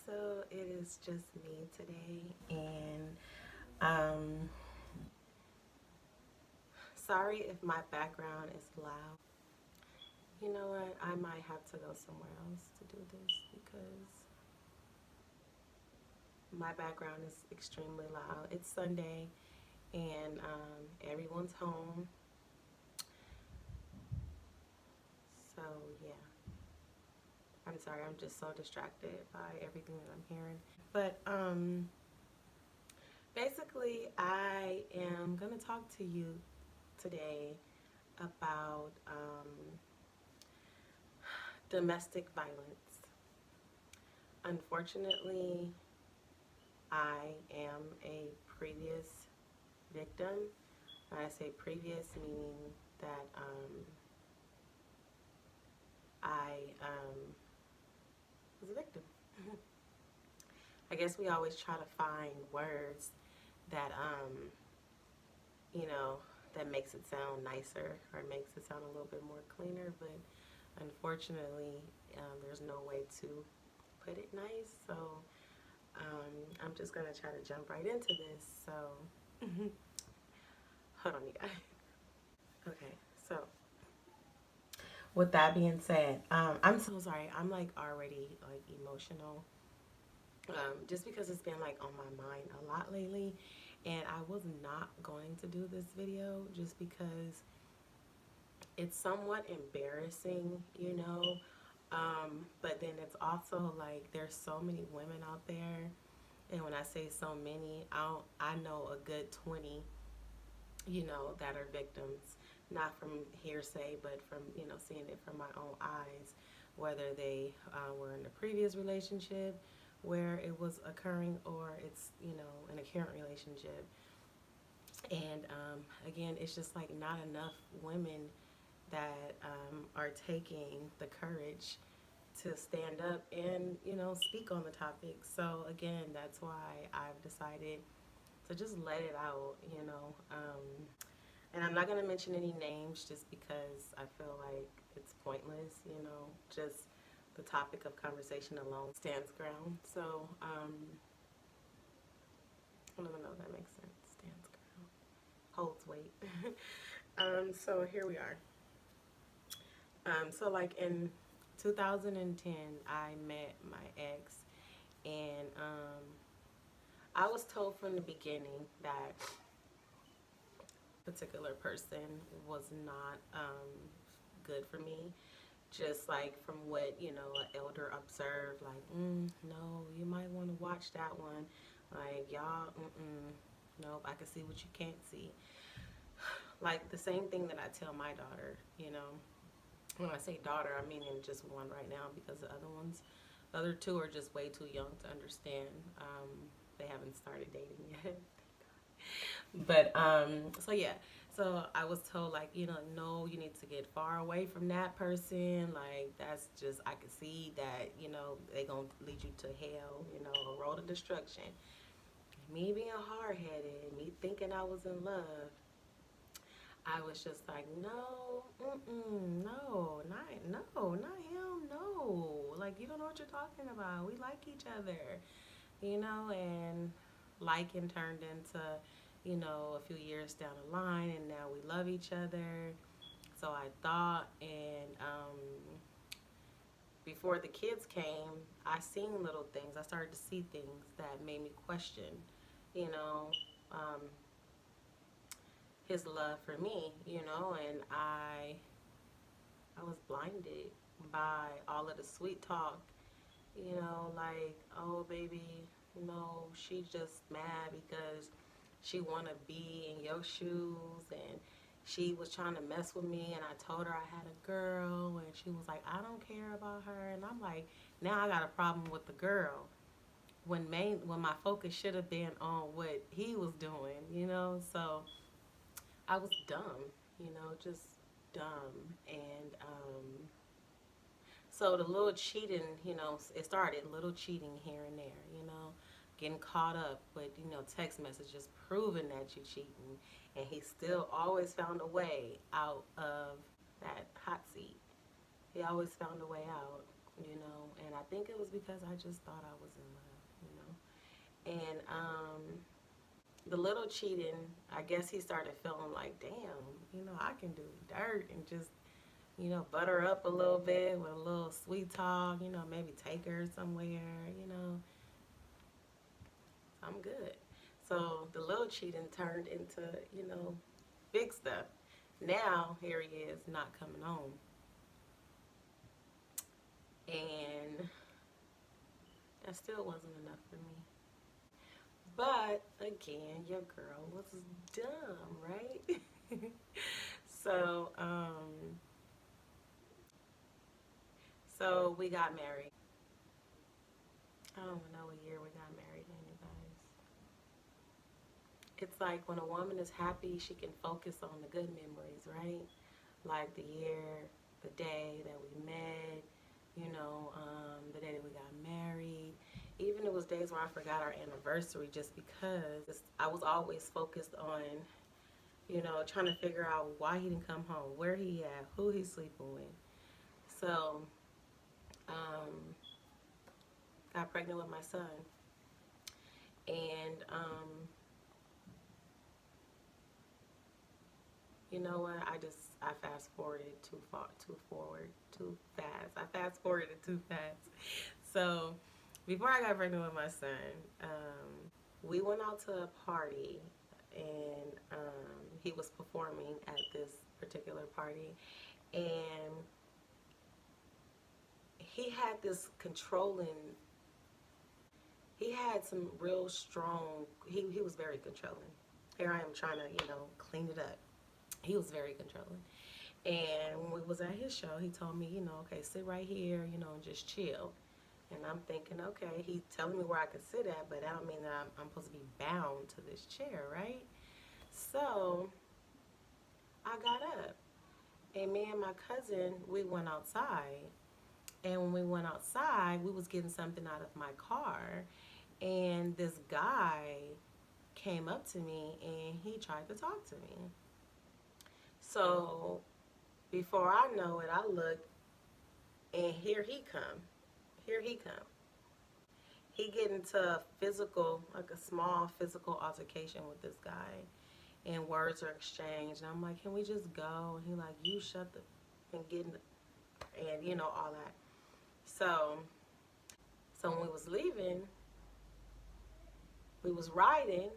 so it is just me today, and um, sorry if my background is loud. You know what? I might have to go somewhere else to do this because my background is extremely loud. It's Sunday, and everyone's home, so yeah. I'm sorry, I'm just so distracted by everything that I'm hearing. But basically, I am going to talk to you today about domestic violence. Unfortunately, I am a previous victim. When I say previous, meaning that I was a victim. I guess we always try to find words that, you know, that makes it sound nicer or makes it sound a little bit more cleaner, but unfortunately, there's no way to put it nice. So I'm just gonna try to jump right into this. So hold on, you guys. Okay, so with that being said, I'm so sorry. I'm like already like emotional, just because it's been like on my mind a lot lately, and I was not going to do this video just because it's somewhat embarrassing, you know. But then it's also like there's so many women out there, and when I say so many, I know a good 20, you know, that are victims, not from hearsay, but from, you know, seeing it from my own eyes, whether they were in a previous relationship where it was occurring or it's, you know, in a current relationship. And again, it's just like not enough women that are taking the courage to stand up and, you know, speak on the topic. So again, that's why I've decided to just let it out, you know. And I'm not going to mention any names just because I feel like it's pointless, you know. Just the topic of conversation alone stands ground. So I don't even know if that makes sense. Stands ground, holds weight. So here we are. So like in 2010, I met my ex, and I was told from the beginning that particular person was not good for me. Just like from what, you know, an elder observed, like, no, you might want to watch that one. Like, y'all, nope, I can see what you can't see. Like the same thing that I tell my daughter, you know. When I say daughter, I mean in just one right now because the other two are just way too young to understand. They haven't started dating yet. But so yeah, so I was told like, you know, no, you need to get far away from that person. Like that's just, I could see that, you know, they gonna lead you to hell, you know, a road of destruction. Me being hard headed, me thinking I was in love, I was just like, no, not him, no. Like you don't know what you're talking about. We like each other, you know, and liking turned into, you know, a few years down the line, and now we love each other. So I thought, and before the kids came, I seen little things. I started to see things that made me question, you know, um, his love for me, you know, and I was blinded by all of the sweet talk, you know, like, oh baby, you know, she's just mad because she want to be in your shoes, and she was trying to mess with me, and I told her I had a girl, and she was like, I don't care about her. And I'm like, now I got a problem with the girl when my focus should have been on what he was doing, you know. So I was dumb, you know, just dumb. And so the little cheating, you know, it started little cheating here and there, you know, getting caught up with, you know, text messages proving that you're cheating. And he still always found a way out of that hot seat. He always found a way out, you know. And I I think it was because I just thought I was in love, you know. And the little cheating, I guess he started feeling like, damn, you know, I can do dirt and just, you know, butter up a little bit with a little sweet talk, you know, maybe take her somewhere, you know, I'm good. So the little cheating turned into, you know, big stuff. Now here he is not coming home. And that still wasn't enough for me. But again, your girl was dumb, right? so, so we got married. I don't even know what year we got married in, you guys. It's like when a woman is happy, she can focus on the good memories, right? Like the year, the day that we met, you know, the day that we got married. Even it was days where I forgot our anniversary just because I was always focused on, you know, trying to figure out why he didn't come home, where he at, who he's sleeping with. So, um, got pregnant with my son. And, you know what? I fast forwarded too far, too forward, too fast. I fast forwarded too fast. So, before I got pregnant with my son, we went out to a party and he was performing at this particular party. And he had this controlling, he had some real strong, he was very controlling. Here I am trying to, you know, clean it up. He was very controlling. And when we was at his show, he told me, you know, okay, sit right here, you know, and just chill. And I'm thinking, okay, he's telling me where I can sit at, but that don't mean that I'm supposed to be bound to this chair, right? So I got up, and me and my cousin, we went outside. And when we went outside, we was getting something out of my car, and this guy came up to me and he tried to talk to me. So before I know it, I look, and here he come. Here he come. He get into a physical, like a small physical altercation with this guy, and words are exchanged. And I'm like, can we just go? And he like, you shut the and get in the, and you know all that. So, so when we was leaving, we was riding,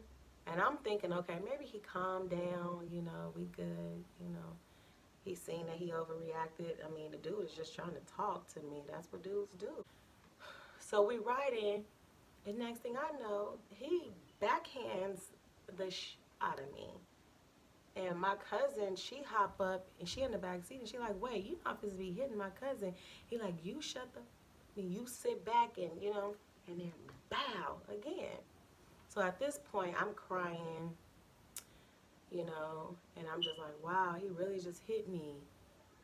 and I'm thinking, okay, maybe he calmed down. You know, we good. You know, he seen that he overreacted. I mean, the dude is just trying to talk to me. That's what dudes do. So we riding, and next thing I know, he backhands the out of me. And my cousin, she hop up and she in the back seat and she like, wait, you not supposed to be hitting my cousin. He like, you shut the, and you sit back and you know, and then bow again. So at this point, I'm crying, you know, and I'm just like, wow, he really just hit me.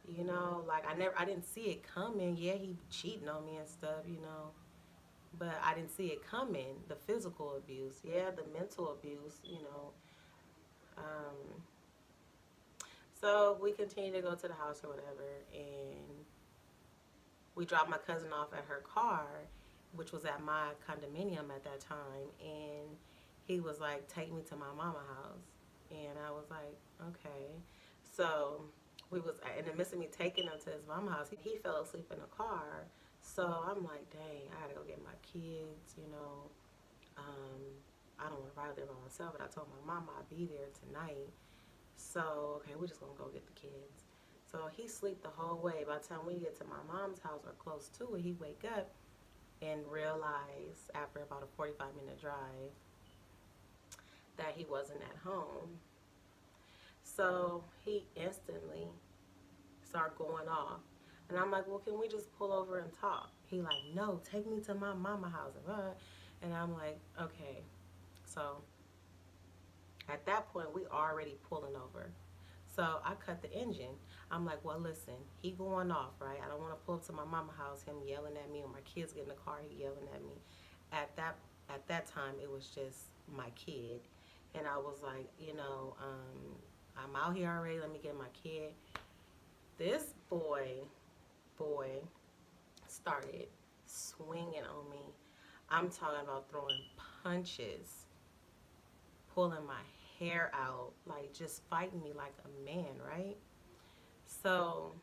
You know, like I didn't see it coming. Yeah, he cheating on me and stuff, you know. But I didn't see it coming. The physical abuse, yeah, the mental abuse, you know. Um, so we continued to go to the house or whatever, and we dropped my cousin off at her car, which was at my condominium at that time, and he was like, take me to my mama house. And I was like, okay. So we was in the midst of me taking him to his mama house, he fell asleep in the car. So I'm like, dang, I gotta go get my kids, you know. Um, I don't want to ride there by myself, but I told my mama I'd be there tonight. So, okay, we're just gonna go get the kids. So he sleep the whole way. By the time we get to my mom's house or close to it, he wake up and realize after about a 45-minute drive that he wasn't at home. So he instantly started going off. And I'm like, well, can we just pull over and talk? He like, no, take me to my mama house. And I'm like, okay. So at that point, we already pulling over. So I cut the engine. I'm like, well, listen, he going off, right? I don't want to pull up to my mama house, him yelling at me, or my kids get in the car, he yelling at me. At that time, it was just my kid. And I was like, you know, I'm out here already. Let me get my kid. This boy started swinging on me. I'm talking about throwing punches, pulling my hair out, like just fighting me like a man, right? So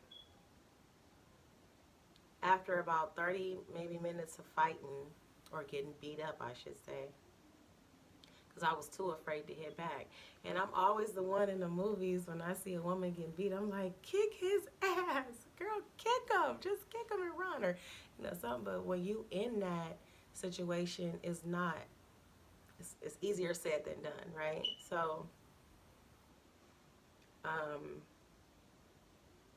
after about 30 maybe minutes of fighting, or getting beat up, I should say, because I was too afraid to hit back. And I'm always the one in the movies when I see a woman getting beat, I'm like, kick his ass. Girl, kick him. Just kick him and run. Or, something. But when you in that situation, it's not, it's easier said than done, right? So, um,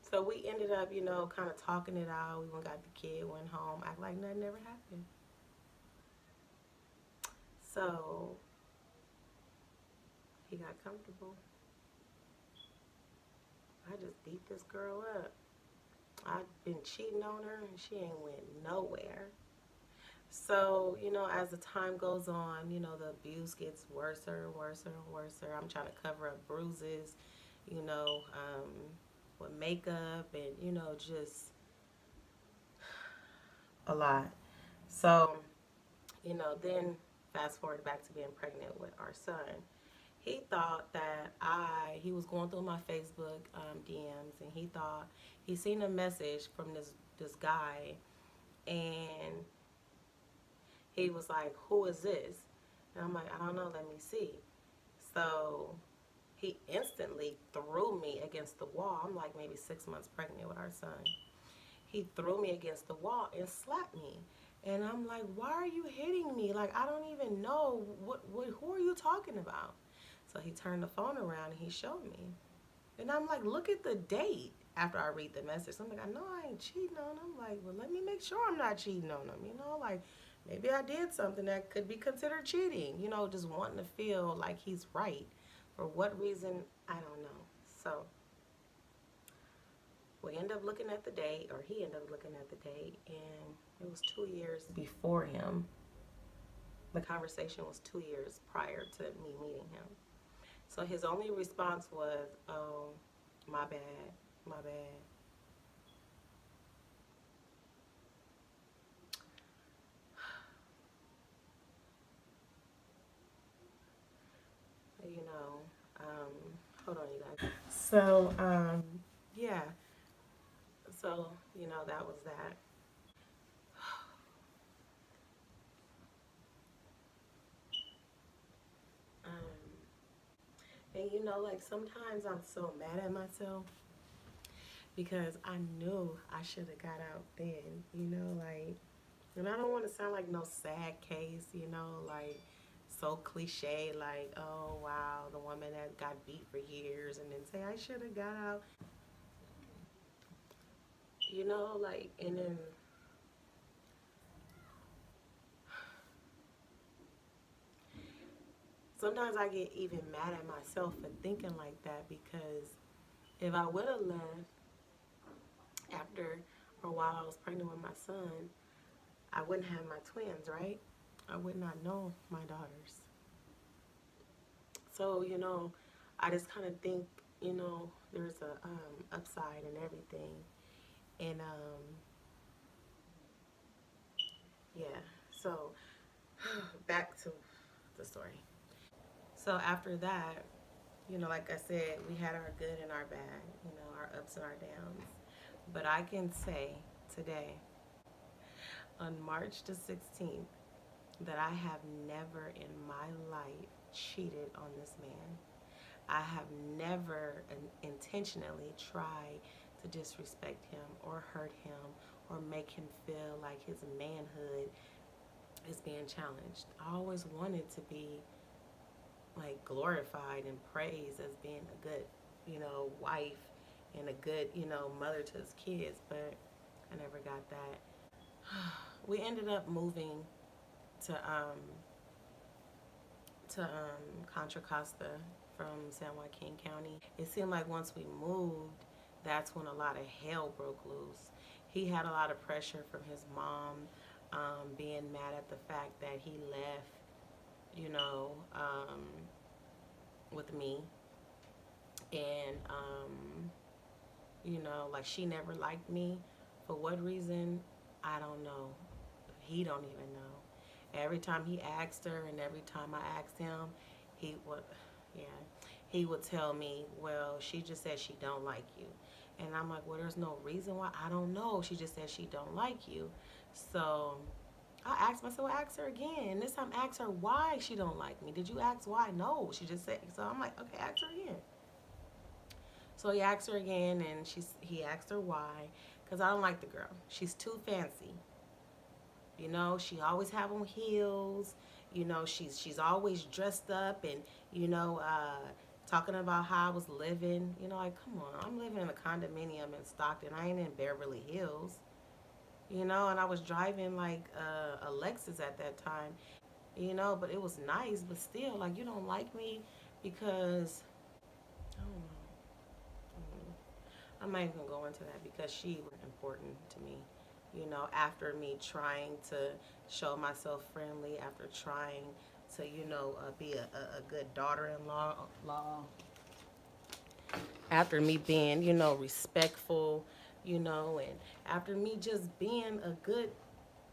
so we ended up, kind of talking it out. We went got the kid, went home, act like nothing ever happened. So he got comfortable. I just beat this girl up. I've been cheating on her and she ain't went nowhere. So, as the time goes on, the abuse gets worse and worse and worse. I'm trying to cover up bruises, you know, um, with makeup and, just a lot. So, then fast forward back to being pregnant with our son. He thought that he was going through my Facebook DMs, and he thought he seen a message from this guy, and he was like, "Who is this?" And I'm like, "I don't know. Let me see." So he instantly threw me against the wall. I'm like maybe 6 months pregnant with our son. He threw me against the wall and slapped me. And I'm like, "Why are you hitting me? Like, I don't even know who are you talking about?" So he turned the phone around and he showed me. And I'm like, "Look at the date." After I read the message, I'm like, "I know I ain't cheating on him." Like, well, let me make sure I'm not cheating on him. Like maybe I did something that could be considered cheating. Just wanting to feel like he's right. For what reason, I don't know. So we end up looking at the date, or he ended up looking at the date, and it was 2 years before him. The conversation was 2 years prior to me meeting him. So his only response was, "Oh, my bad, my bad." You know, hold on, you guys. So, yeah. So, that was that. Um, and like sometimes I'm so mad at myself because I knew I should have got out then, like, and I don't want to sound like no sad case, like so cliche, like, oh wow, the woman that got beat for years, and then say I should have got out, like, and then sometimes I get even mad at myself for thinking like that because if I would have left after or while I was pregnant with my son, I wouldn't have my twins, right? I would not know my daughters. So, I just kind of think, there's a upside and everything. And yeah, so back to the story. So after that, like I said, we had our good and our bad, our ups and our downs. But I can say today, on March the 16th, that I have never in my life cheated on this man. I have never intentionally tried to disrespect him or hurt him or make him feel like his manhood is being challenged. I always wanted to be like glorified and praised as being a good, wife and a good, mother to his kids, but I never got that. We ended up moving to Contra Costa from San Joaquin County. It seemed like once we moved, that's when a lot of hell broke loose. He had a lot of pressure from his mom, being mad at the fact that he left, with me. And, like she never liked me. For what reason? I don't know. He don't even know. Every time he asked her, and every time I asked him, he would, yeah, he would tell me, well, she just said she don't like you. And I'm like, well, there's no reason why. I don't know. She just said she don't like you. So I asked myself, well, ask her again. This time, ask her why she don't like me. Did you ask why? No, she just said. So I'm like, okay, ask her again. So he asked her again, and he asked her why, because I don't like the girl. She's too fancy. You know, she always have on heels. You know, she's always dressed up, and you know, talking about how I was living. You know, like, come on, I'm living in a condominium in Stockton. I ain't in Beverly Hills. You know, and I was driving like a Lexus at that time. You know, but it was nice. But still, like, you don't like me because I don't know. I'm not even gonna go into that because she was important to me. You know, after me trying to show myself friendly, after trying to, you know, be a good daughter-in-law, after me being, you know, respectful, you know, and after me just being a good,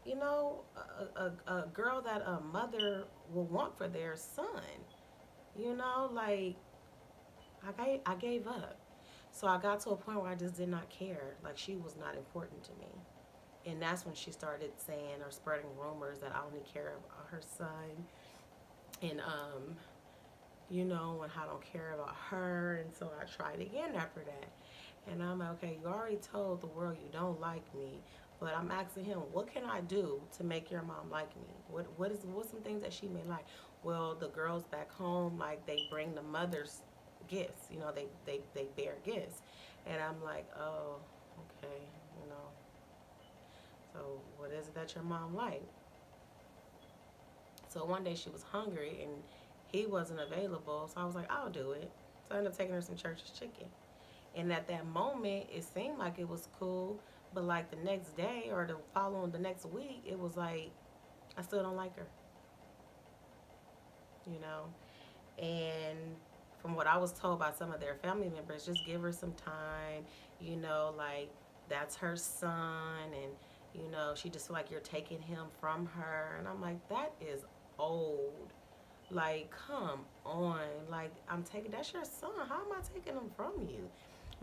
you know, a girl that a mother will want for their son. You know, like I gave up. So I got to a point where I just did not care. Like she was not important to me. And that's when she started saying or spreading rumors that I only care about her son. And you know, and I don't care about her. And so I tried again after that. And I'm like, okay, you already told the world you don't like me, but I'm asking him, what can I do to make your mom like me? What's some things that she may like? Well, the girls back home, like they bring the mothers gifts, you know, they bear gifts. And I'm like, oh, okay, you know, so what is it that your mom like? So one day she was hungry and he wasn't available, so I was like, I'll do it. So I ended up taking her some church's chicken. And at that moment, it seemed like it was cool, but like the next day or the next week, it was like I still don't like her, you know. And from what I was told by some of their family members, just give her some time, you know, like that's her son, and you know she just feel like you're taking him from her. And I'm like, that is old. Like, come on. Like, I'm taking, that's your son. How am I taking him from you?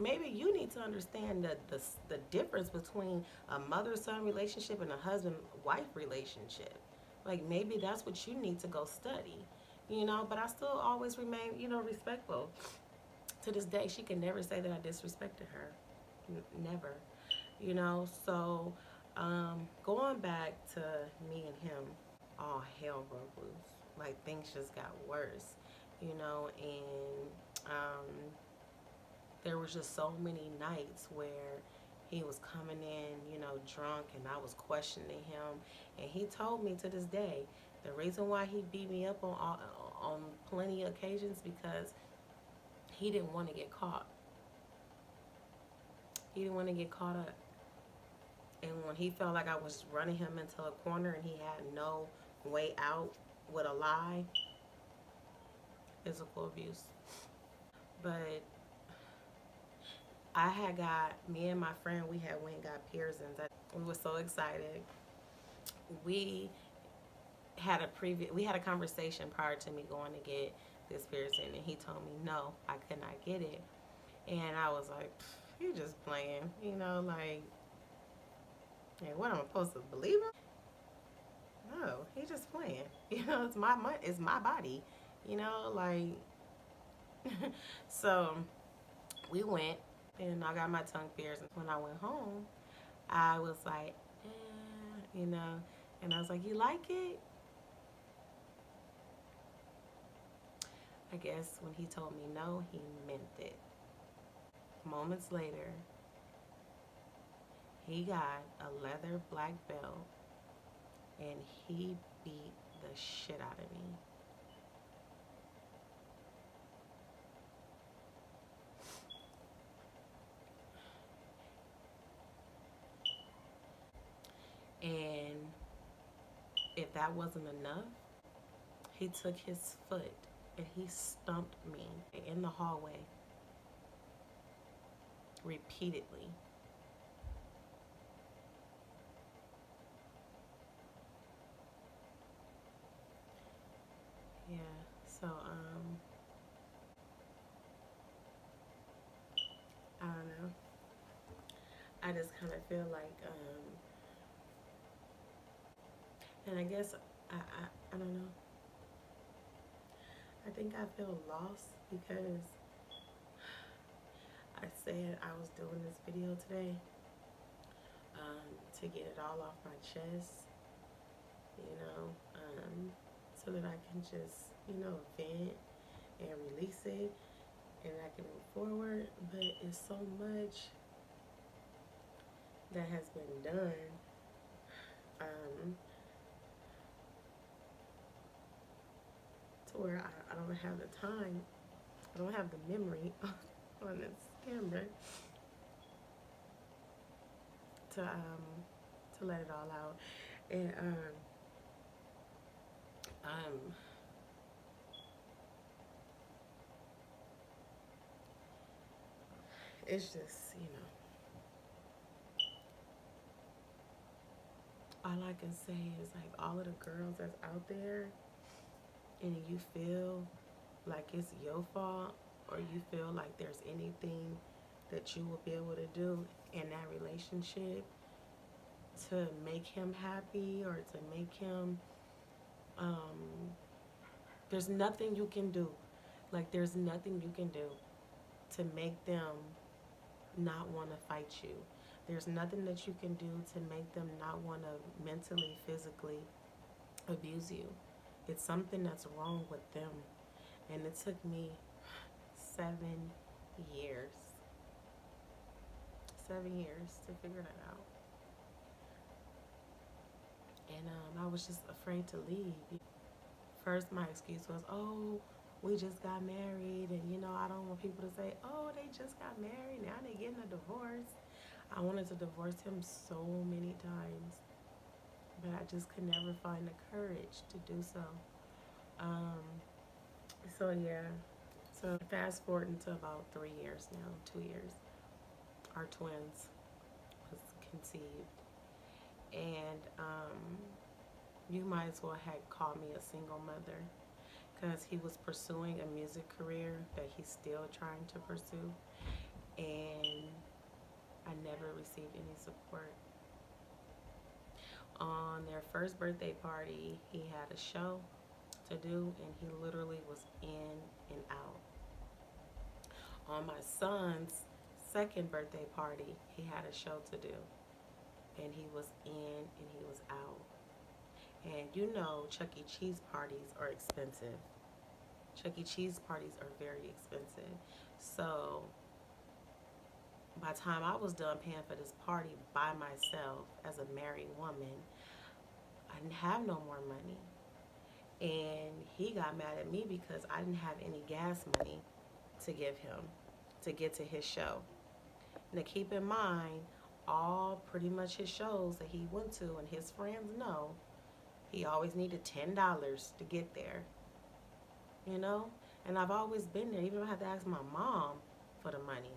Maybe you need to understand the difference between a mother-son relationship and a husband-wife relationship. Like, maybe that's what you need to go study, you know? But I still always remain, you know, respectful. To this day, she can never say that I disrespected her. Never, you know? So, going back to me and him, all hell broke loose. Like things just got worse, you know, and there was just so many nights where he was coming in, you know, drunk, and I was questioning him, and he told me to this day the reason why he beat me up on plenty of occasions because he didn't want to get caught. He didn't want to get caught up. And when he felt like I was running him into a corner and he had no way out with a lie, physical abuse. But I had got, me and my friend, we had went and got piercings. We were so excited. We we had a conversation prior to me going to get this piercing, and he told me no, I could not get it. And I was like, you just playing, you know, like, hey, what am I supposed to believe him? No, he just playing. You know, it's my body. You know, like so we went and I got my tongue pierced. When I went home, I was like, you know, and I was like, you like it? I guess when he told me no, he meant it. Moments later, he got a leather black belt and he beat the shit out of me. And if that wasn't enough, he took his foot and he stumped me in the hallway repeatedly. So, I don't know. I just kind of feel like, and I guess I don't know. I think I feel lost because I said I was doing this video today to get it all off my chest, you know, so that I can just, you know, vent and release it and I can move forward. But it's so much that has been done. Um, to where I don't have the time, I don't have the memory on this camera to let it all out. And um, it's just, you know, all I can say is like all of the girls that's out there and you feel like it's your fault or you feel like there's anything that you will be able to do in that relationship to make him happy or to make him, there's nothing you can do. Like, there's nothing you can do to make them not want to fight you. There's nothing that you can do to make them not want to mentally, physically abuse you. It's something that's wrong with them. And it took me 7 years. 7 years to figure that out. And I was just afraid to leave. First, my excuse was, oh, we just got married. And, you know, I don't want people to say, oh, they just got married. Now they're getting a divorce. I wanted to divorce him so many times. But I just could never find the courage to do so. So, yeah. So, fast forward into about 3 years now, 2 years. Our twins was conceived. And you might as well have called me a single mother because he was pursuing a music career that he's still trying to pursue. And I never received any support. On their first birthday party, he had a show to do, and he literally was in and out. On my son's second birthday party, he had a show to do, and he was in and he was out. And you know, Chuck E. Cheese parties are expensive. Chuck E. Cheese parties are very expensive. So by the time I was done paying for this party by myself as a married woman, I didn't have no more money. And he got mad at me because I didn't have any gas money to give him to get to his show. Now keep in mind, all pretty much his shows that he went to and his friends know, he always needed $10 to get there. You know? And I've always been there. Even if I had to ask my mom for the money.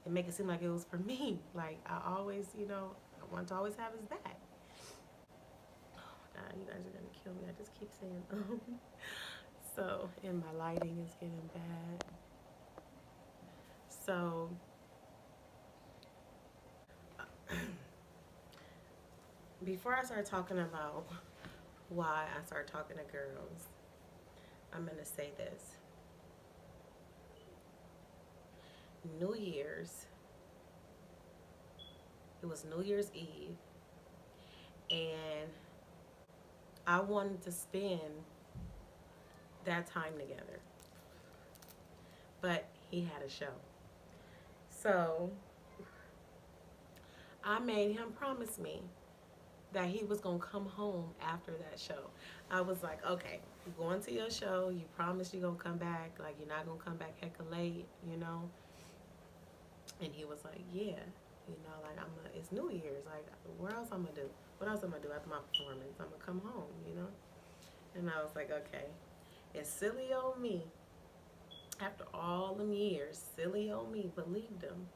It make it seem like it was for me. Like, I always, you know, I want to always have his back. Oh my God, you guys are going to kill me. I just keep saying, So, and my lighting is getting bad. So, before I start talking about why I start talking to girls, I'm going to say this. New Year's, it was New Year's Eve, and I wanted to spend that time together, but he had a show. So I made him promise me that he was going to come home after that show. I was like, okay, you're going to your show, you promised you're going to come back, like you're not going to come back hecka late, you know? And he was like, yeah, you know, like it's New Year's, like where else I'm going to do? What else I'm going to do after my performance? I'm going to come home, you know? And I was like, okay. And silly old me, after all them years, silly old me believed him.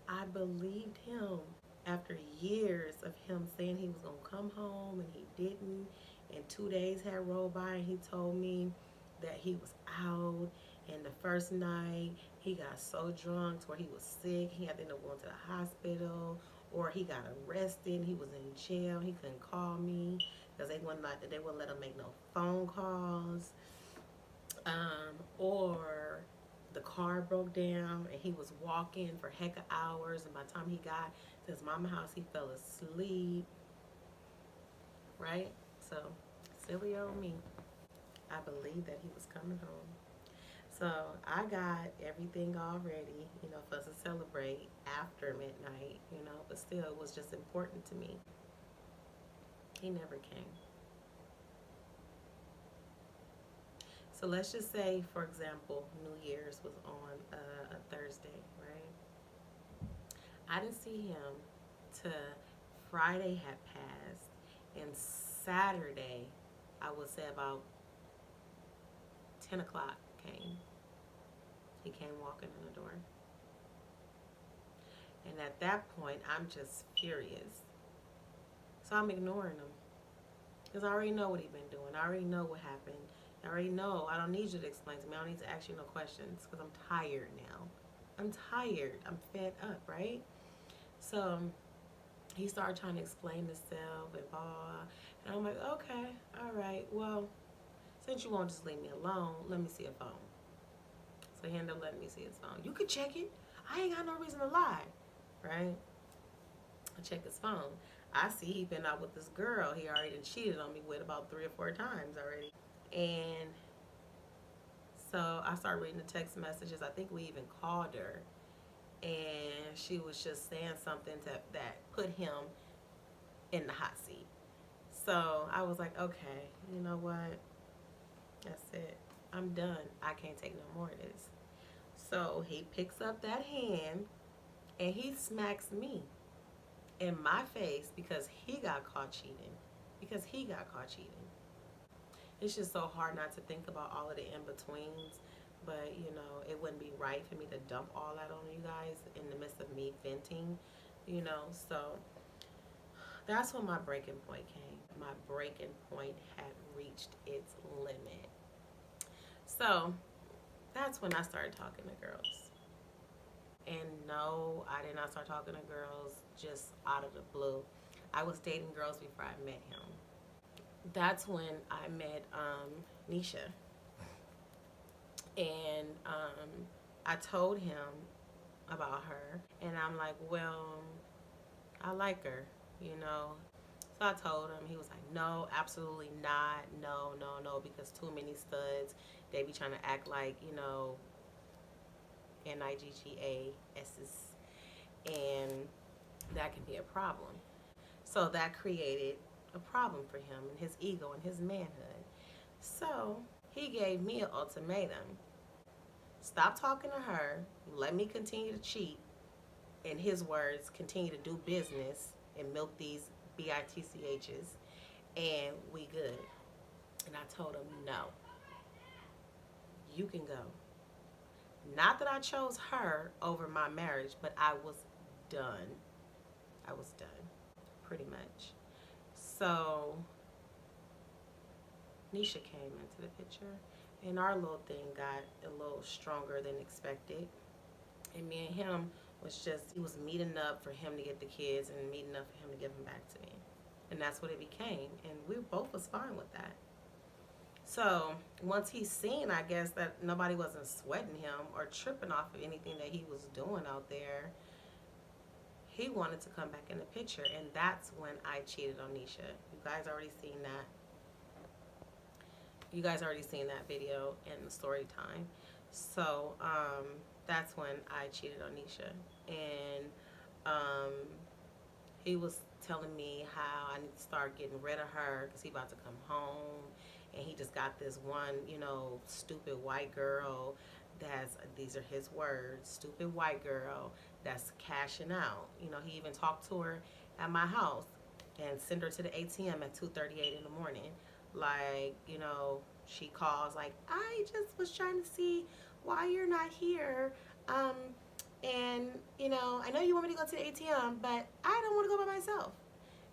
I believed him. After years of him saying he was going to come home and he didn't, and 2 days had rolled by and he told me that he was out, and the first night he got so drunk to where he was sick. He had to end up going to the hospital, or he got arrested. He was in jail. He couldn't call me because they wouldn't let him make no phone calls. Or the car broke down and he was walking for heck of hours, and by the time he got to his mama's house, he fell asleep. Right? So silly old me. I believed that he was coming home. So I got everything all ready, for us to celebrate after midnight, but still it was just important to me. He never came. So let's just say, for example, New Year's was on a Thursday, right? I didn't see him till Friday had passed, and Saturday, I would say about 10 o'clock came. He came walking in the door. And at that point, I'm just furious. So I'm ignoring him. Because I already know what he's been doing. I already know what happened. I already know. I don't need you to explain to me. I don't need to ask you no questions because I'm tired now. I'm tired. I'm fed up, right? So he started trying to explain himself and blah, blah. And I'm like, okay, all right. Well, since you won't just leave me alone, let me see a phone. So he ended up letting me see his phone. You could check it. I ain't got no reason to lie, right? I check his phone. I see he been out with this girl he already done cheated on me with about 3 or 4 times already. And so I started reading the text messages. I think we even called her. And she was just saying something that put him in the hot seat. So I was like, okay, you know what? That's it. I'm done. I can't take no more of this. So he picks up that hand and he smacks me in my face because he got caught cheating. It's just so hard not to think about all of the in-betweens. But, it wouldn't be right for me to dump all that on you guys in the midst of me venting, So that's when my breaking point came. My breaking point had reached its limit. So that's when I started talking to girls. And no, I did not start talking to girls just out of the blue. I was dating girls before I met him. That's when I met Nisha. And I told him about her. And I'm like, well, I like her, So I told him. He was like, no, absolutely not. No, no, no, because too many studs, they be trying to act like, NIGGAS's, and that can be a problem. So that created a problem for him and his ego and his manhood. So he gave me an ultimatum. Stop talking to her. Let me continue to cheat. In his words, continue to do business and milk these BITCHs, and we good. And I told him, no, you can go. Not that I chose her over my marriage, but I was done. Pretty much. So Nisha came into the picture, and our little thing got a little stronger than expected. And me and him he was meeting up for him to get the kids and meeting up for him to give them back to me. And that's what it became. And we both was fine with that. So once he seen, I guess, that nobody wasn't sweating him or tripping off of anything that he was doing out there, he wanted to come back in the picture. And that's when I cheated on Nisha. You guys already seen that video in the story time. So that's when I cheated on Nisha. And he was telling me how I need to start getting rid of her because he about to come home. And he just got this one, stupid white girl these are his words, stupid white girl that's cashing out. He even talked to her at my house and sent her to the ATM at 2:38 in the morning. Like, she calls like, I just was trying to see why you're not here. And, I know you want me to go to the ATM, but I don't want to go by myself.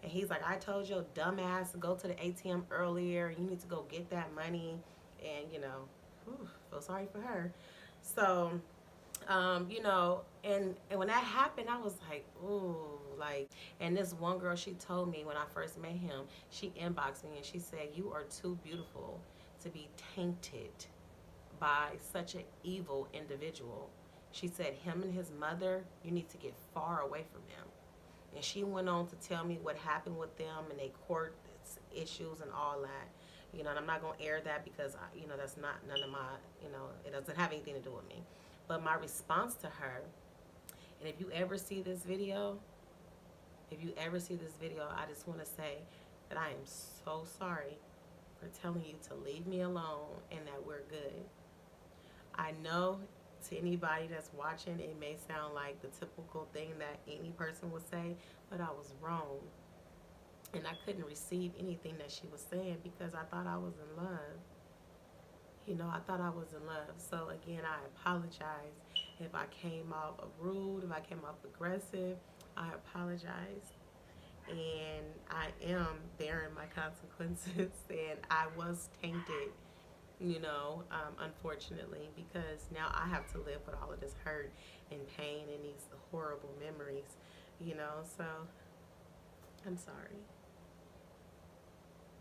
And he's like, I told your dumb ass to go to the ATM earlier. You need to go get that money And, you know, whew, feel sorry for her. So, you know, and when that happened, I was like, ooh, like, and this one girl, she told me when I first met him, she inboxed me and she said, you are too beautiful to be tainted by such an evil individual. She said, him and his mother, you need to get far away from them. And she went on to tell me what happened with them and they court issues and all that. You know, and I'm not going to air that because, you know, that's not none of my, you know, it doesn't have anything to do with me. But my response to her, and if you ever see this video, I just want to say that I am so sorry for telling you to leave me alone and that we're good. I know to anybody that's watching, it may sound like the typical thing that any person would say, but I was wrong. And I couldn't receive anything that she was saying because I thought I was in love. You know, I thought I was in love. So again, I apologize if I came off rude, if I came off aggressive. I apologize. And I am bearing my consequences. And I was tainted, you know, unfortunately, because now I have to live with all of this hurt and pain and these horrible memories, you know. So I'm sorry.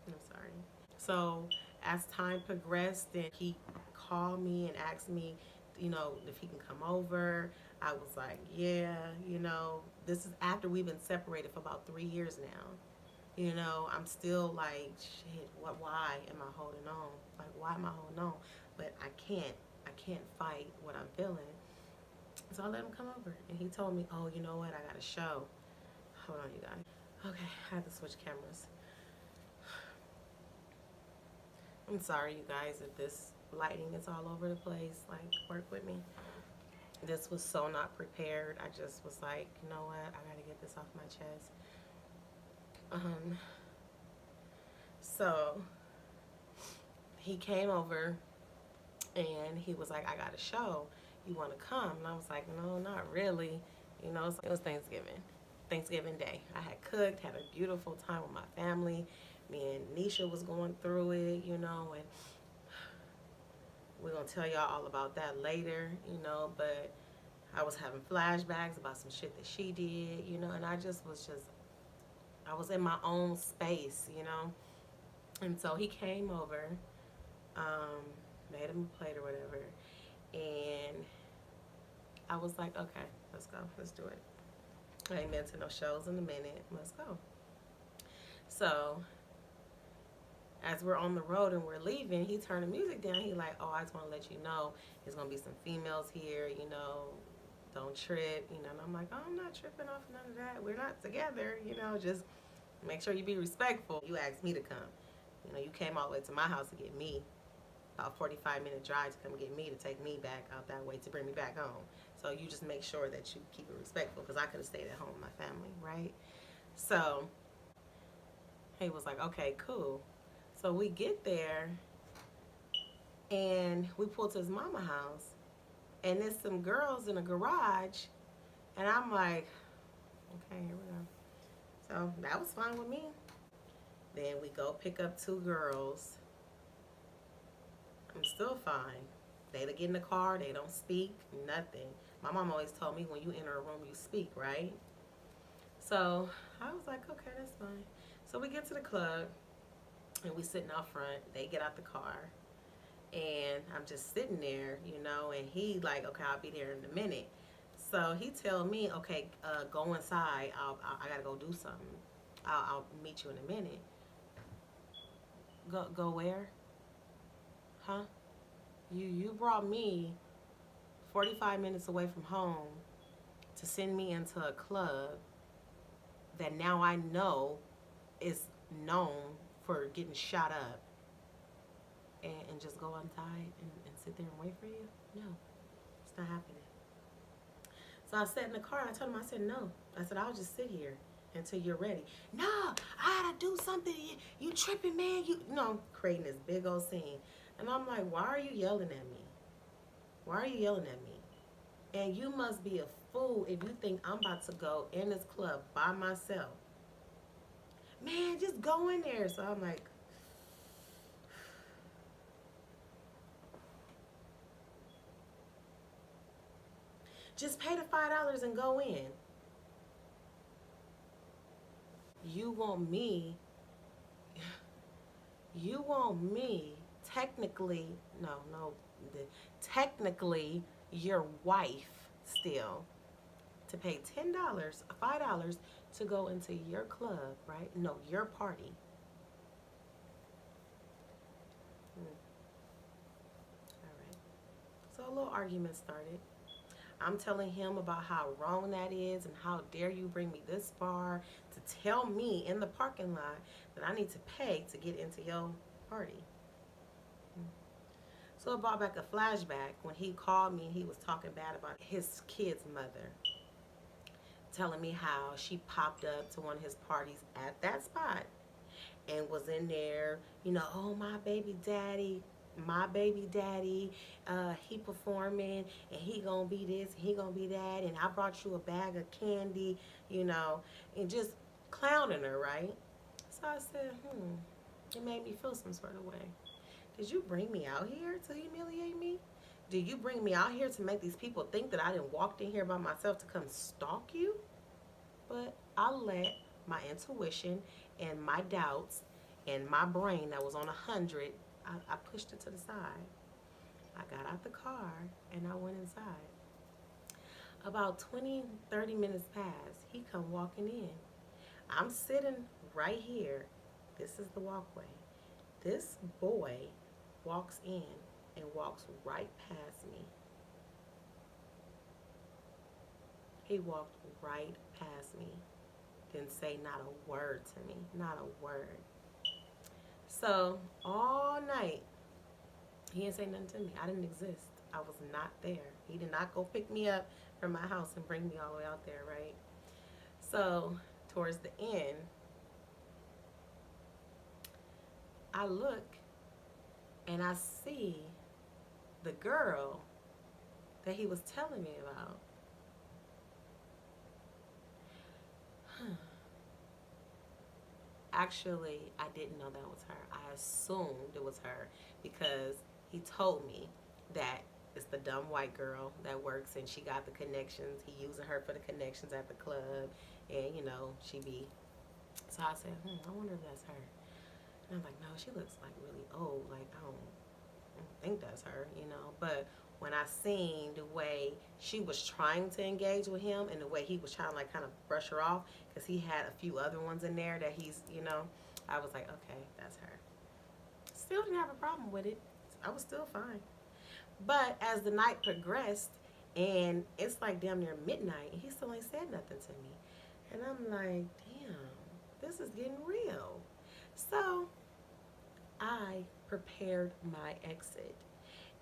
I'm sorry. So as time progressed, and he called me and asked me, you know, if he can come over. I was like, yeah, you know, this is after we've been separated for about 3 years now. You know, I'm still like, shit, why am I holding on? Like, why am I holding on? But I can't fight what I'm feeling. So I let him come over. And he told me, oh, you know what? I got a show. Hold on, you guys. Okay, I had to switch cameras. I'm sorry, you guys, if this lighting is all over the place. Like, work with me. This was so not prepared. I just was like, you know what? I got to get this off my chest. So he came over and he was like, I got a show. You want to come? And I was like, no, not really. You know, it was Thanksgiving Day. I had cooked, had a beautiful time with my family. Me and Nisha was going through it, you know, and we're going to tell y'all all about that later, you know, but I was having flashbacks about some shit that she did, you know, and I was in my own space, you know. And so he came over, made him a plate or whatever, and I was like, okay, let's go, let's do it. I ain't been to no shows in a minute, let's go. So as we're on the road and we're leaving, he turned the music down. He like, oh, I just want to let you know there's going to be some females here, you know, don't trip, you know. And I'm like, oh, I'm not tripping off none of that. We're not together, you know, just make sure you be respectful. You asked me to come. You know, you came all the way to my house to get me, about 45-minute drive to come get me, to take me back out that way, to bring me back home. So you just make sure that you keep it respectful, because I could have stayed at home with my family, right? So he was like, okay, cool. So we get there, and we pull to his mama house, and there's some girls in a garage, and I'm like, okay, here we go. So that was fine with me. Then we go pick up 2 girls. I'm still fine. They get in the car, they don't speak, nothing. My mom always told me when you enter a room, you speak, right? So I was like, okay, that's fine. So we get to the club, and we sitting out front. They get out the car, and I'm just sitting there, you know, and he like, okay, I'll be there in a minute. So he tell me, okay, go inside. I gotta go do something. I'll meet you in a minute. Go where? Huh? You brought me 45 minutes away from home to send me into a club that now I know is known for getting shot up, and just go untied and sit there and wait for you? No, it's not happening. So I sat in the car and I told him, I said, no. I said, I'll just sit here until you're ready. No, I gotta do something. You tripping, man. You know, creating this big old scene. And I'm like, why are you yelling at me? Why are you yelling at me? And you must be a fool if you think I'm about to go in this club by myself. Man, just go in there. So I'm like, Just pay the $5 and go in. You want me, you want me, technically, no, technically your wife still, to pay $10, $5 to go into your club, right? No, your party. All right. So a little argument started. I'm telling him about how wrong that is and how dare you bring me this far to tell me in the parking lot that I need to pay to get into your party. So it brought back a flashback when he called me and he was talking bad about his kid's mother, telling me how she popped up to one of his parties at that spot and was in there, oh, my baby daddy, he performing and he gonna be this, he gonna be that, and I brought you a bag of candy, and just clowning her, right? So I said, it made me feel some sort of way. Did you bring me out here to humiliate me? Did you bring me out here to make these people think that I didn't walk in here by myself to come stalk you? But I let my intuition and my doubts and my brain that was on 100, I pushed it to the side. I got out the car and I went inside. About 20, 30 minutes passed. He come walking in. I'm sitting right here. This is the walkway. This boy walks in and walks right past me. He walked right past me. Didn't say not a word to me. Not a word. So all night, he didn't say nothing to me. I didn't exist. I was not there. He did not go pick me up from my house and bring me all the way out there, right? So towards the end, I look and I see the girl that he was telling me about. Actually, I didn't know that was her. I assumed it was her because he told me that it's the dumb white girl that works and she got the connections. He using her for the connections at the club, and she be. So I said, I wonder if that's her. And I'm like, no, she looks like really old. Like I don't think that's her, But when I seen the way she was trying to engage with him and the way he was trying to kind of brush her off, because he had a few other ones in there that he's, I was like, okay, that's her. Still didn't have a problem with it. I was still fine. But as the night progressed, and it's like damn near midnight, and he still ain't said nothing to me. And I'm like, damn, this is getting real. So I prepared my exit.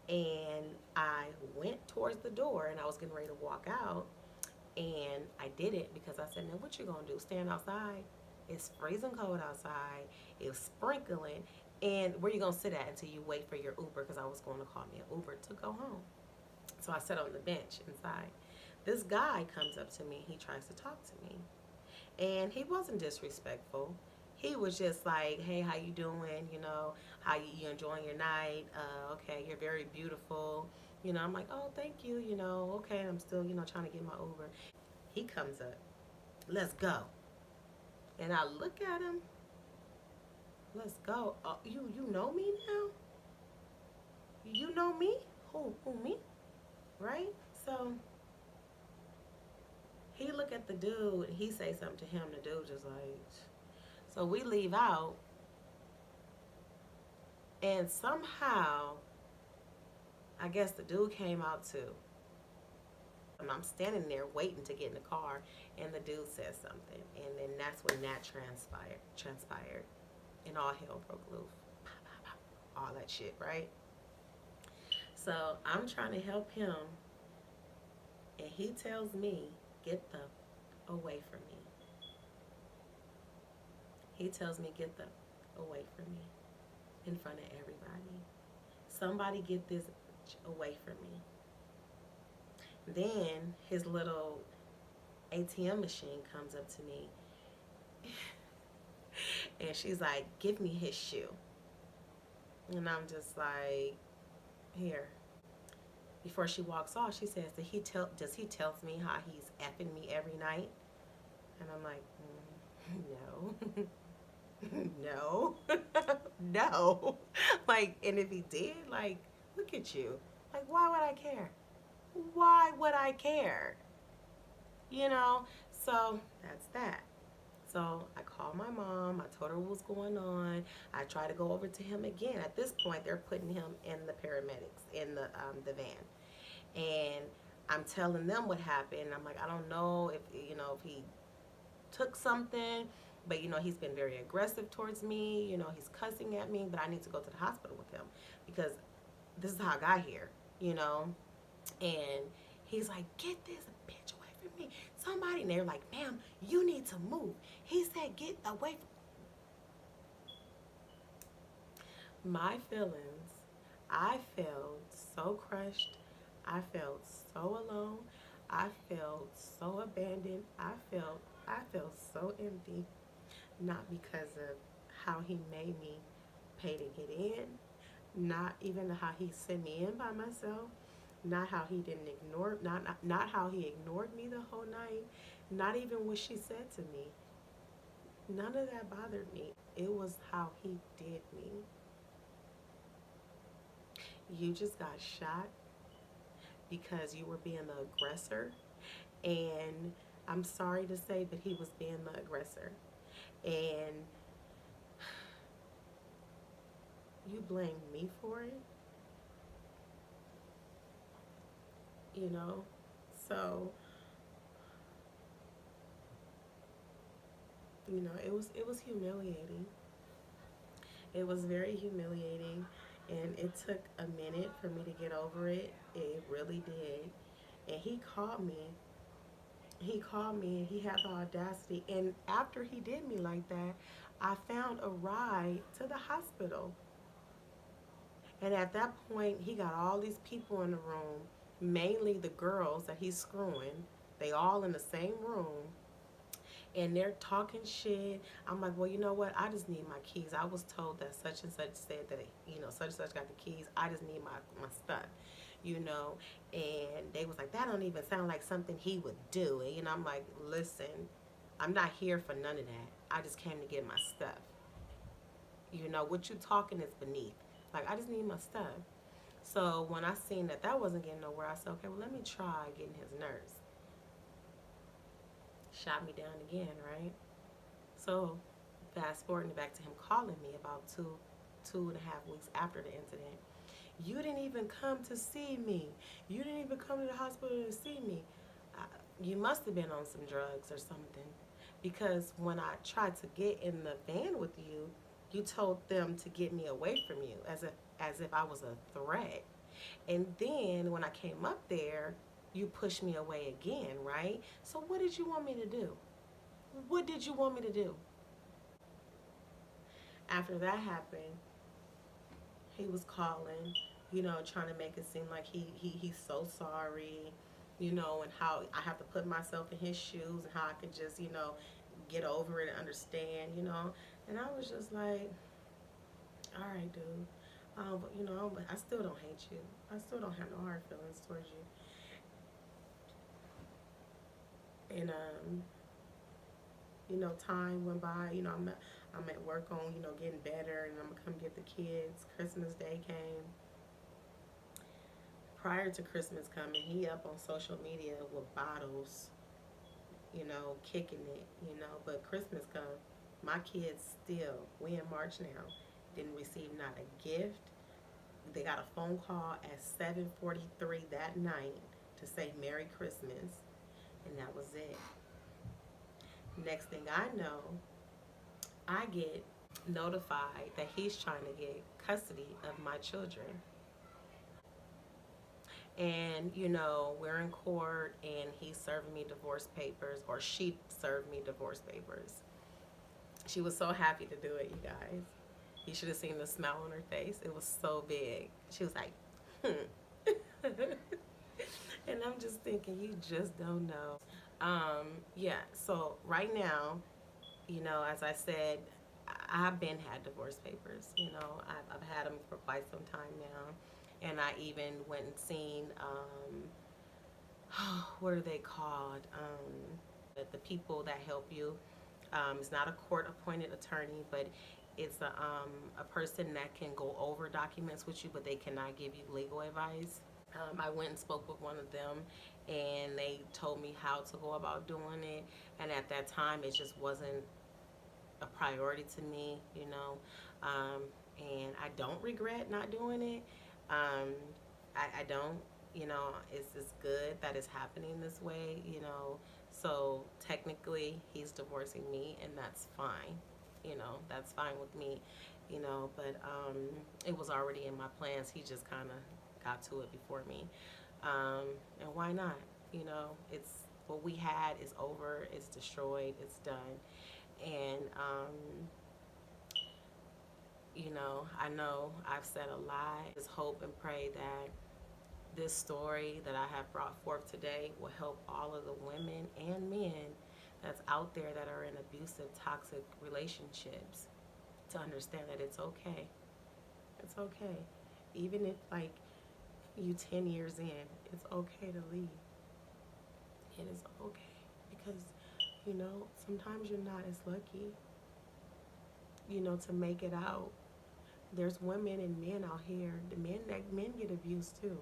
And I went towards the door and I was getting ready to walk out. And I didn't because I said, now what you gonna do? Stand outside? It's freezing cold outside. It's sprinkling. And where you gonna sit at until you wait for your Uber? Because I was going to call me an Uber to go home. So I sat on the bench inside. This guy comes up to me. He tries to talk to me. And he wasn't disrespectful. He was just like, hey, how you doing? How you enjoying your night? Okay, you're very beautiful. I'm like, oh, thank you. Okay, I'm still, trying to get my Uber. He comes up, let's go. And I look at him, let's go. You know me now? You know me? Who me? Right? So he look at the dude and he say something to him. The dude just like, so we leave out, and somehow, I guess the dude came out too. And I'm standing there waiting to get in the car, and the dude says something, and then that's when that transpired, and all hell broke loose. All that shit, right? So I'm trying to help him, and he tells me, get the away from me. He tells me, get the away from me in front of everybody. Somebody get this away from me. Then his little ATM machine comes up to me and she's like, give me his shoe. And I'm just like, here. Before she walks off, she says, does he tells me how he's effing me every night? And I'm like, no, no. Like, and if he did, like, look at you. Like, why would I care? Why would I care? You know? So that's that. So I called my mom. I told her what was going on. I tried to go over to him again. At this point, they're putting him in the paramedics in the van, and I'm telling them what happened. I'm like, I don't know if if he took something, but he's been very aggressive towards me. He's cussing at me, but I need to go to the hospital with him because this is how I got here. You know, and he's like, get this bitch away from me. Somebody, and they're like, ma'am, you need to move. He said, get away from my feelings. I felt so crushed. I felt so alone. I felt so abandoned. I felt so empty. Not because of how he made me pay to get in, not even how he sent me in by myself, not how he didn't ignore, not how he ignored me the whole night, not even what she said to me. None of that bothered me. It was how he did me. You just got shot because you were being the aggressor, and I'm sorry to say, but he was being the aggressor, and you blame me for it. You know, so it was humiliating. It was very humiliating, and it took a minute for me to get over it. It really did. And he called me. He called me, and he had the audacity. And after he did me like that, I found a ride to the hospital. And at that point, he got all these people in the room, mainly the girls that he's screwing. They all in the same room, and they're talking shit. I'm like, well, you know what? I just need my keys. I was told that such and such said that, such and such got the keys. I just need my stuff, you know. And they was like, that don't even sound like something he would do. And, I'm like, listen, I'm not here for none of that. I just came to get my stuff. What you talking is beneath. Like, I just need my stuff. So when I seen that wasn't getting nowhere, I said, okay, well, let me try getting his nurse. Shot me down again, right? So fast forwarding back to him calling me about two and a half weeks after the incident. You didn't even come to see me. You didn't even come to the hospital to see me. You must have been on some drugs or something. Because when I tried to get in the van with you, you told them to get me away from you as if I was a threat. And then when I came up there, you pushed me away again, right? So what did you want me to do? What did you want me to do? After that happened, he was calling, trying to make it seem like he's so sorry, and how I have to put myself in his shoes and how I could just, get over it and understand, And I was just like, all right, dude. But I still don't hate you. I still don't have no hard feelings towards you. And time went by. I'm at work on getting better, and I'm gonna come get the kids. Christmas Day came. Prior to Christmas coming, he up on social media with bottles, kicking it, But Christmas come, my kids still, we in March now, didn't receive not a gift. They got a phone call at 7:43 that night to say Merry Christmas, and that was it. Next thing I know, I get notified that he's trying to get custody of my children. And, we're in court, and he's serving me divorce papers, or she served me divorce papers. She was so happy to do it, you guys. You should have seen the smile on her face. It was so big. She was like, And I'm just thinking, you just don't know. Yeah, so right now, as I said, I've been had divorce papers. I've had them for quite some time now. And I even went and seen, what are they called? The people that help you. It's not a court appointed attorney, but it's a person that can go over documents with you, but they cannot give you legal advice. I went and spoke with one of them, and they told me how to go about doing it. And at that time, it just wasn't a priority to me, you know. Um, and I don't regret not doing it. Um, I don't, you know, it's good that it's happening this way, you know. So technically, he's divorcing me, and that's fine. You know, that's fine with me, you know. But it was already in my plans. He just kind of got to it before me. And why not? You know, it's what we had is over, it's destroyed, it's done. And you know I've said a lot. Just hope and pray that this story that I have brought forth today will help all of the women and men that's out there that are in abusive, toxic relationships to understand that it's okay. It's okay. Even if, like, you 10 years in, it's okay to leave. It is okay. Because, you know, sometimes you're not as lucky, you know, to make it out. There's women and men out here. Men get abused too.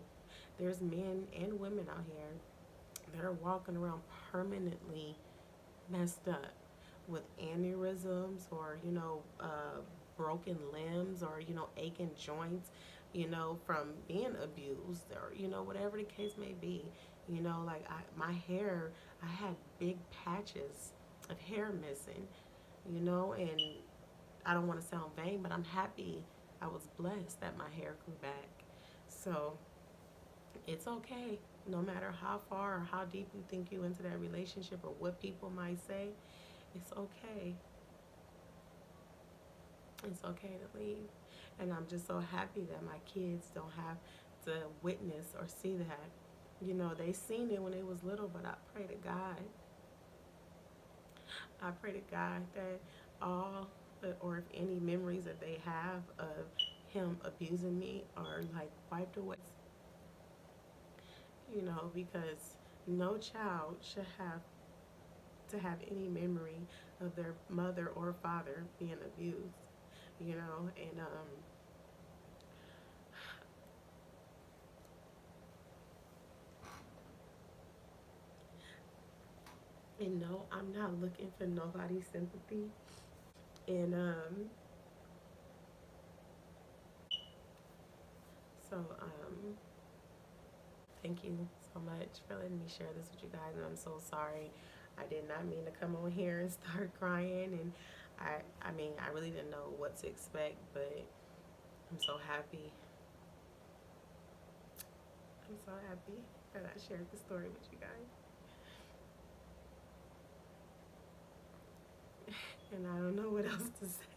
There's men and women out here that are walking around permanently messed up with aneurysms or broken limbs or aching joints, from being abused or whatever the case may be. Like my hair, I had big patches of hair missing. And I don't want to sound vain, but I'm happy. I was blessed that my hair grew back. So it's okay. No matter how far or how deep you think you into that relationship or what people might say, it's okay. It's okay to leave. And I'm just so happy that my kids don't have to witness or see that. They seen it when they was little, but I pray to God. I pray to God that all or if any memories that they have of him abusing me are like wiped away. Because no child should have to have any memory of their mother or father being abused, and no, I'm not looking for nobody's sympathy. And so thank you so much for letting me share this with you guys. And I'm so sorry. I did not mean to come on here and start crying. And I mean, I really didn't know what to expect, but I'm so happy. I'm so happy that I shared the story with you guys. And I don't know what else to say.